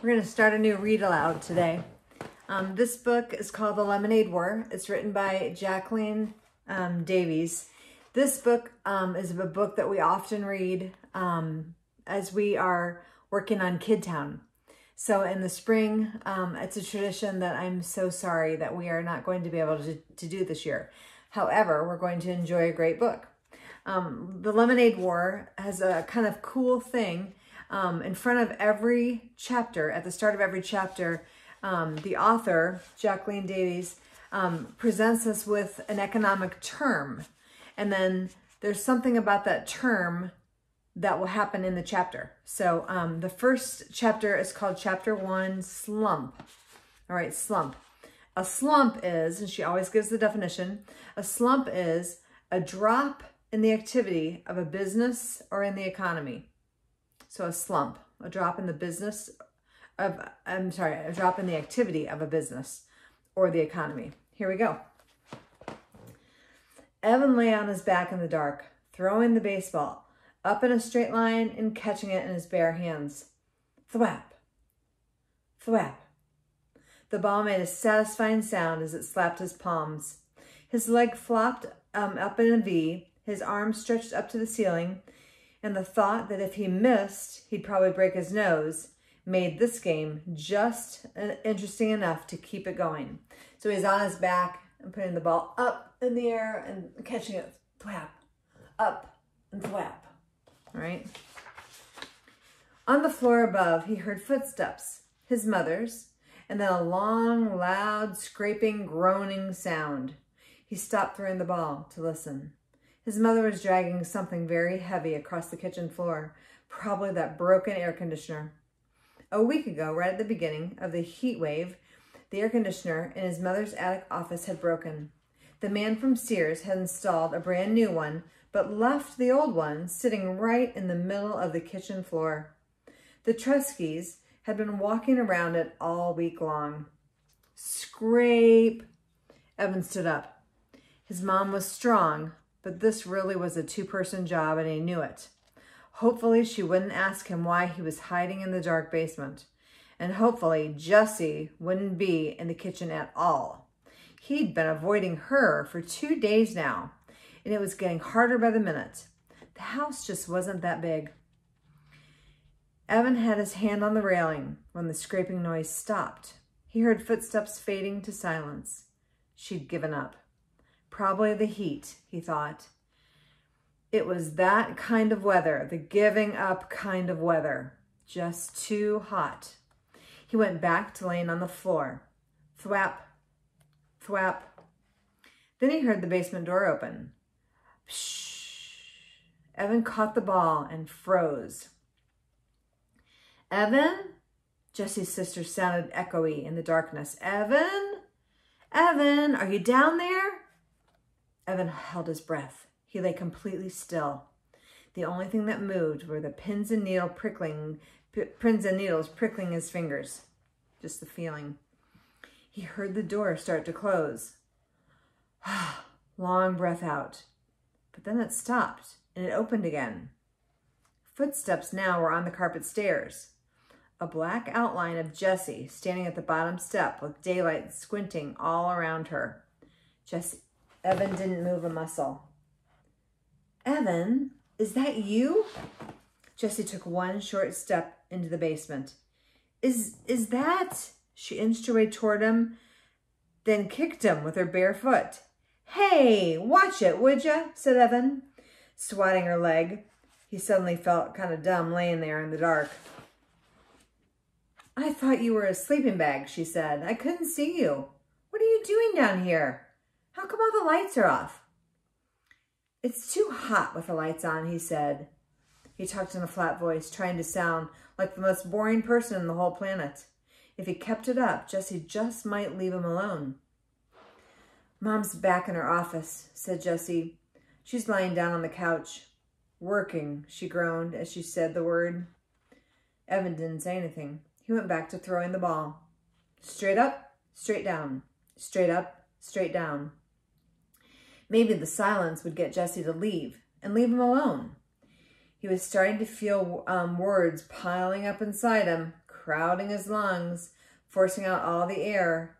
We're going to start a new read aloud today. This book is called The Lemonade War. It's written by Jacqueline Davies. This book is a book that we often read as we are working on Kidtown. So in the spring, it's a tradition that I'm so sorry that we are not going to be able to do this year. However, we're going to enjoy a great book. The Lemonade War has a kind of cool thing. In front of every chapter, at the start of every chapter, the author, Jacqueline Davies, presents us with an economic term. And then there's something about that term that will happen in the chapter. So the first chapter is called Chapter 1, Slump. All right, slump. A slump is, and she always gives the definition, a slump is a drop in the activity of a business or in the economy. So a slump, a drop in the business of, a drop in the activity of a business or the economy. Here we go. Evan lay on his back in the dark, throwing the baseball up in a straight line and catching it in his bare hands. Thwap, thwap. The ball made a satisfying sound as it slapped his palms. His leg flopped up in a V, his arms stretched up to the ceiling, and the thought that if he missed, he'd probably break his nose made this game just interesting enough to keep it going. So he's on his back and putting the ball up in the air and catching it, thwap, up and thwap, all right? On the floor above, he heard footsteps, his mother's, and then a long, loud, scraping, groaning sound. He stopped throwing the ball to listen. His mother was dragging something very heavy across the kitchen floor, probably that broken air conditioner. A week ago, right at the beginning of the heat wave, the air conditioner in his mother's attic office had broken. The man from Sears had installed a brand new one, but left the old one sitting right in the middle of the kitchen floor. The Truskys had been walking around it all week long. Scrape! Evan stood up. His mom was strong, but this really was a two-person job, and he knew it. Hopefully, she wouldn't ask him why he was hiding in the dark basement. And hopefully, Jessie wouldn't be in the kitchen at all. He'd been avoiding her for 2 days now, and it was getting harder by the minute. The house just wasn't that big. Evan had his hand on the railing when the scraping noise stopped. He heard footsteps fading to silence. She'd given up. Probably the heat, he thought. It was that kind of weather, the giving up kind of weather. Just too hot. He went back to laying on the floor. Thwap, thwap. Then he heard the basement door open. Pshh. Evan caught the ball and froze. Evan? Jessie's sister sounded echoey in the darkness. Evan? Evan, are you down there? Evan held his breath. He lay completely still. The only thing that moved were the pins and needles prickling his fingers. Just the feeling. He heard the door start to close. Long breath out. But then it stopped, and it opened again. Footsteps now were on the carpet stairs. A black outline of Jessie standing at the bottom step with daylight squinting all around her. Evan didn't move a muscle. Evan, is that you? Jessie took one short step into the basement. Is that? She inched her way toward him, then kicked him with her bare foot. Hey, watch it, would ya? Said Evan, swatting her leg. He suddenly felt kind of dumb laying there in the dark. I thought you were a sleeping bag, she said. I couldn't see you. What are you doing down here? How come all the lights are off? It's too hot with the lights on, he said. He talked in a flat voice, trying to sound like the most boring person on the whole planet. If he kept it up, Jessie just might leave him alone. Mom's back in her office, said Jessie. She's lying down on the couch. Working, she groaned as she said the word. Evan didn't say anything. He went back to throwing the ball. Straight up, straight down. Straight up, straight down. Maybe the silence would get Jessie to leave and leave him alone. He was starting to feel words piling up inside him. crowding his lungs, forcing out all the air.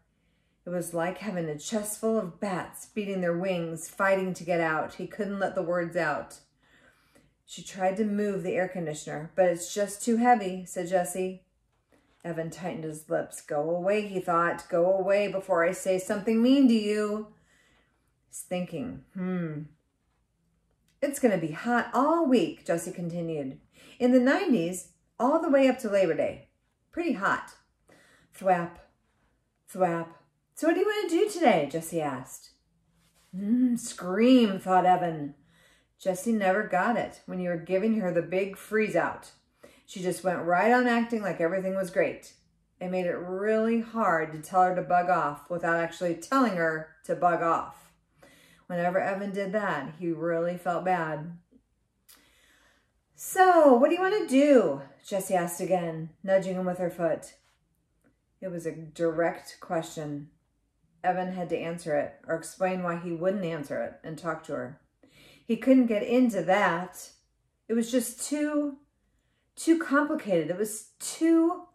It was like having a chest full of bats beating their wings, fighting to get out. He couldn't let the words out. She tried to move the air conditioner, but it's just too heavy, said Jesse. Evan tightened his lips. Go away, he thought. Go away before I say something mean to you. He's thinking, It's going to be hot all week, Jesse continued. In the 90s, all the way up to Labor Day. Pretty hot. Thwap, thwap. So what do you want to do today? Jesse asked. Scream, thought Evan. Jesse never got it when you were giving her the big freeze out. She just went right on acting like everything was great. It made it really hard to tell her to bug off without actually telling her to bug off. Whenever Evan did that, he really felt bad. So, what do you want to do? Jessie asked again, nudging him with her foot. It was a direct question. Evan had to answer it, or explain why he wouldn't answer it and talk to her. He couldn't get into that. It was just too complicated. It was too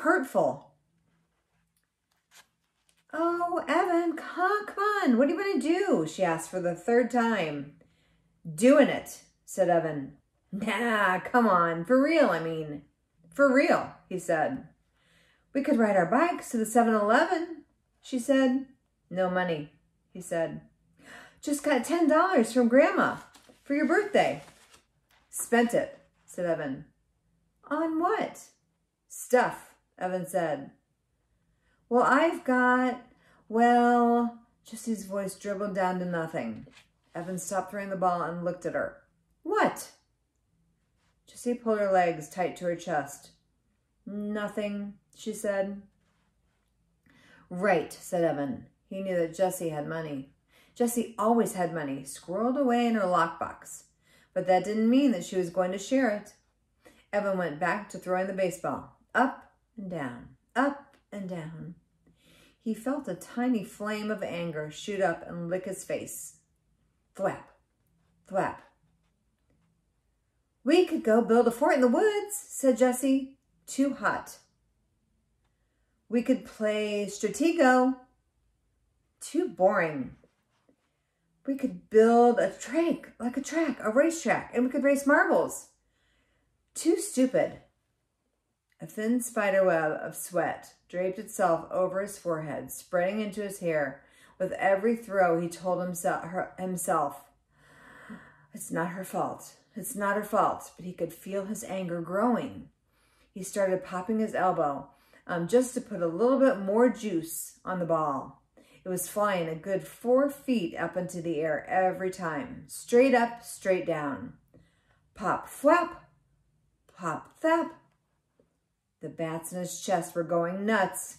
hurtful. Oh, Evan, come on. What do you want to do? She asked for the third time. Doing it, said Evan. Nah, come on. For real, I mean. For real, he said. We could ride our bikes to the 7-Eleven, she said. No money, he said. Just got $10 from Grandma for your birthday. Spent it, said Evan. On what? Stuff, Evan said. Well, Jesse's voice dribbled down to nothing. Evan stopped throwing the ball and looked at her. What? Jessie pulled her legs tight to her chest. Nothing, she said. Right, said Evan. He knew that Jessie had money. Jessie always had money, squirreled away in her lockbox. But that didn't mean that she was going to share it. Evan went back to throwing the baseball. Up and down, up and down. He felt a tiny flame of anger shoot up and lick his face. Thwap, thwap. We could go build a fort in the woods, said Jessie. Too hot. We could play Stratego. Too boring. We could build a racetrack, and we could race marbles. Too stupid. A thin spider web of sweat draped itself over his forehead, spreading into his hair. With every throw, he told himself, it's not her fault. It's not her fault. But he could feel his anger growing. He started popping his elbow just to put a little bit more juice on the ball. It was flying a good 4 feet up into the air every time. Straight up, straight down. Pop, flap. Pop, thap. The bats in his chest were going nuts.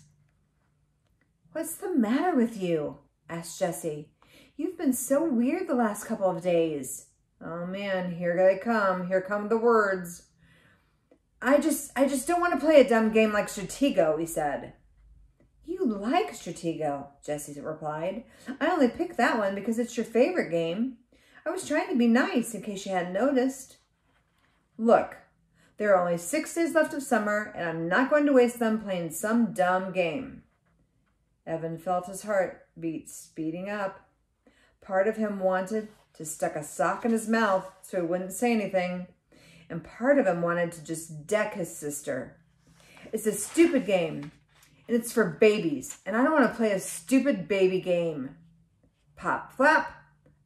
What's the matter with you? Asked Jessie. You've been so weird the last couple of days. Oh man, here they come. Here come the words. I just don't want to play a dumb game like Stratego, he said. You like Stratego, Jessie replied. I only picked that one because it's your favorite game. I was trying to be nice in case you hadn't noticed. Look, there are only 6 days left of summer, and I'm not going to waste them playing some dumb game. Evan felt his heartbeat speeding up. Part of him wanted to stick a sock in his mouth so he wouldn't say anything, and part of him wanted to just deck his sister. It's a stupid game, and it's for babies, and I don't want to play a stupid baby game. Pop, flap,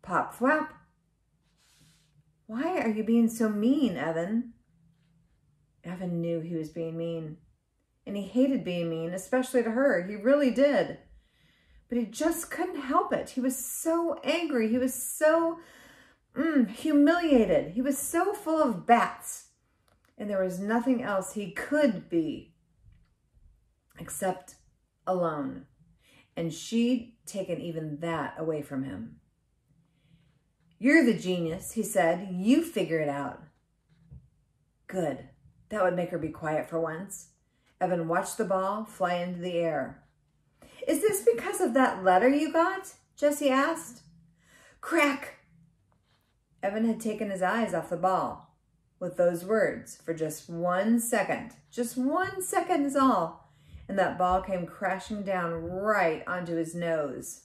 pop, flap. Why are you being so mean, Evan? Evan knew he was being mean, and he hated being mean, especially to her. He really did. But he just couldn't help it. He was so angry. He was so humiliated. He was so full of bats. And there was nothing else he could be except alone. And she'd taken even that away from him. You're the genius, he said. You figure it out. Good. That would make her be quiet for once. Evan watched the ball fly into the air. Is this because of that letter you got? Jessie asked. Crack! Evan had taken his eyes off the ball. with those words for just 1 second. Just 1 second is all. And that ball came crashing down right onto his nose.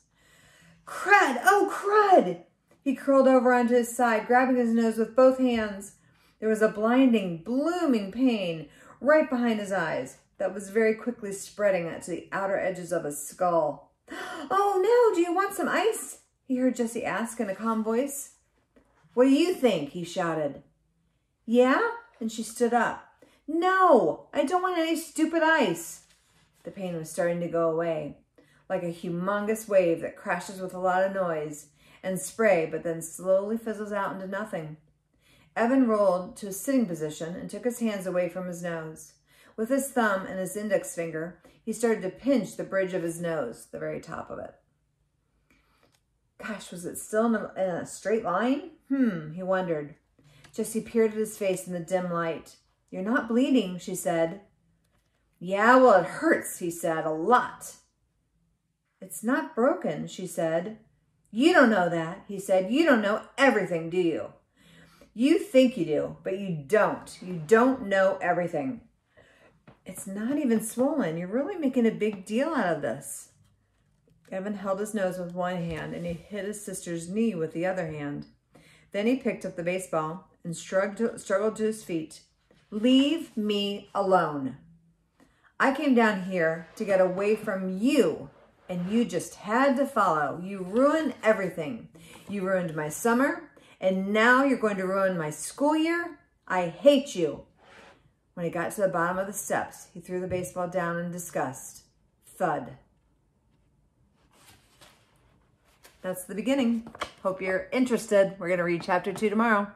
Crud! Oh, crud! He curled over onto his side, grabbing his nose with both hands. There was a blinding, blooming pain right behind his eyes that was very quickly spreading out to the outer edges of his skull. Oh, no, do you want some ice? He heard Jessie ask in a calm voice. What do you think? He shouted. Yeah? And she stood up. No, I don't want any stupid ice. The pain was starting to go away, like a humongous wave that crashes with a lot of noise and spray, but then slowly fizzles out into nothing. Evan rolled to a sitting position and took his hands away from his nose. With his thumb and his index finger, he started to pinch the bridge of his nose, the very top of it. Gosh, was it still in a straight line? He wondered. Jessie peered at his face in the dim light. You're not bleeding, she said. Yeah, well, it hurts, he said, a lot. It's not broken, she said. You don't know that, he said. You don't know everything, do you? You think you do, but you don't. You don't know everything. It's not even swollen. You're really making a big deal out of this. Evan held his nose with one hand and he hit his sister's knee with the other hand. Then he picked up the baseball and struggled to his feet. Leave me alone. I came down here to get away from you, and you just had to follow. You ruined everything. You ruined my summer, and now you're going to ruin my school year. I hate you. When he got to the bottom of the steps, he threw the baseball down in disgust. Thud. That's the beginning. Hope you're interested. We're going to read chapter 2 tomorrow.